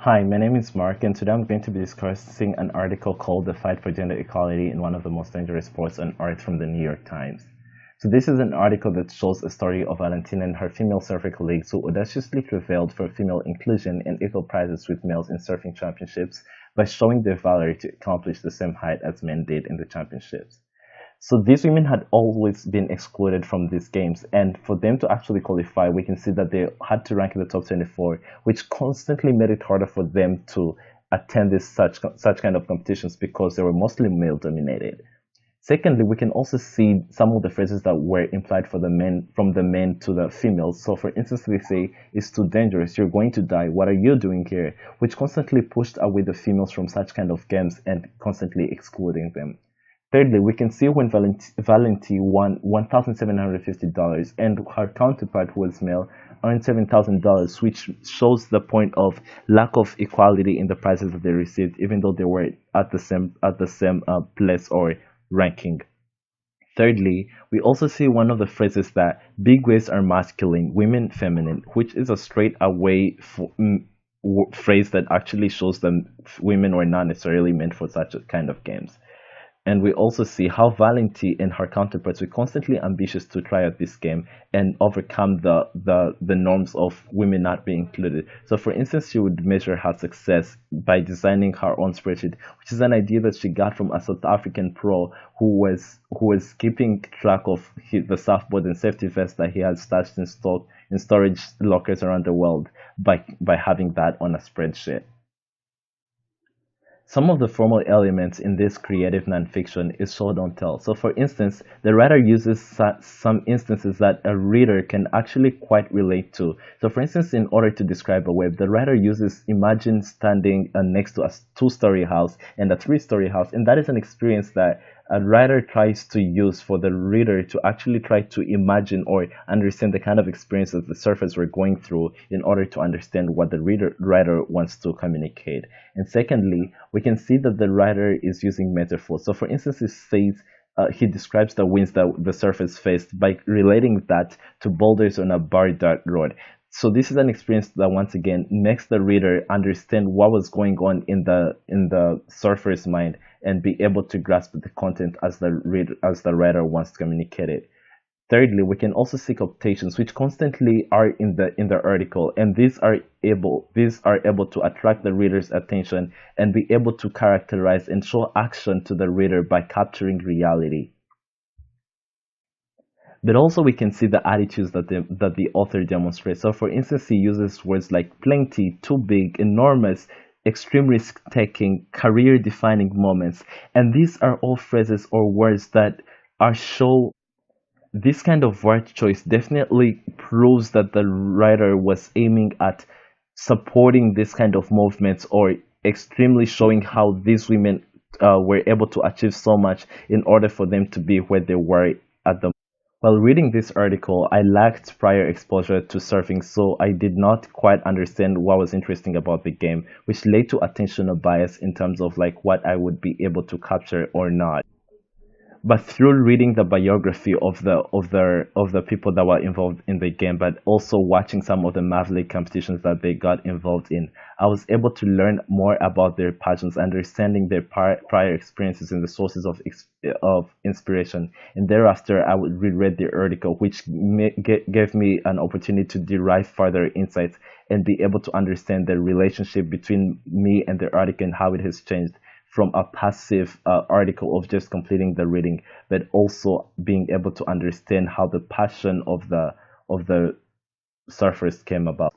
Hi, my name is Mark, and today I'm going to be discussing an article called The Fight for Gender Equality in One of the Most Dangerous Sports on Earth from the New York Times. So, this is an article that shows a story of Valentina and her female surfer colleagues who audaciously prevailed for female inclusion and equal prizes with males in surfing championships by showing their valor to accomplish the same height as men did in the championships. So these women had always been excluded from these games, and for them to actually qualify, we can see that they had to rank in the top 24, which constantly made it harder for them to attend this such kind of competitions because they were mostly male dominated. Secondly, we can also see some of the phrases that were implied for the men from the men to the females. So, for instance, they say, "It's too dangerous. You're going to die. What are you doing here?" Which constantly pushed away the females from such kind of games and constantly excluding them. Thirdly, we can see when Valenti won $1,750 and her counterpart, who was male, earned $7,000, which shows the point of lack of equality in the prizes that they received, even though they were at the same place or ranking. Thirdly, we also see one of the phrases that big waves are masculine, women feminine, which is a straight away phrase that actually shows that women were not necessarily meant for such a kind of games. And we also see how Valenti and her counterparts were constantly ambitious to try out this game and overcome the norms of women not being included. So, for instance, she would measure her success by designing her own spreadsheet, which is an idea that she got from a South African pro who was keeping track of the surfboard and safety vest that he had stashed in storage lockers around the world by having that on a spreadsheet. Some of the formal elements in this creative nonfiction is show don't tell. So, for instance, the writer uses some instances that a reader can actually quite relate to. So, for instance, in order to describe a wave, the writer uses imagine standing next to a two-story house and a three-story house, and that is an experience that a writer tries to use for the reader to actually try to imagine or understand the kind of experiences the surfers were going through in order to understand what the writer wants to communicate. And secondly, we can see that the writer is using metaphors. So, for instance, he says he describes the winds that the surfers faced by relating that to boulders on a bar dirt road. So this is an experience that once again makes the reader understand what was going on in the surfer's mind and be able to grasp the content as the writer wants to communicate it. Thirdly, we can also see quotations which constantly are in the article, and these are able to attract the reader's attention and be able to characterize and show action to the reader by capturing reality. But also we can see the attitudes that the author demonstrates. So, for instance, he uses words like plenty, too big, enormous, extreme risk taking, career defining moments, and these are all phrases or words that are show this kind of word choice definitely proves that the writer was aiming at supporting this kind of movements or extremely showing how these women were able to achieve so much in order for them to be where they were at the. While reading this article, I lacked prior exposure to surfing, so I did not quite understand what was interesting about the game, which led to attentional bias in terms of like what I would be able to capture or not. But through reading the biography of the people that were involved in the game, but also watching some of the Maverick competitions that they got involved in, I was able to learn more about their passions, understanding their prior experiences and the sources of inspiration. And thereafter, I would reread the article, which gave me an opportunity to derive further insights and be able to understand the relationship between me and the article and how it has changed from a passive article of just completing the reading, but also being able to understand how the passion of the surfers came about.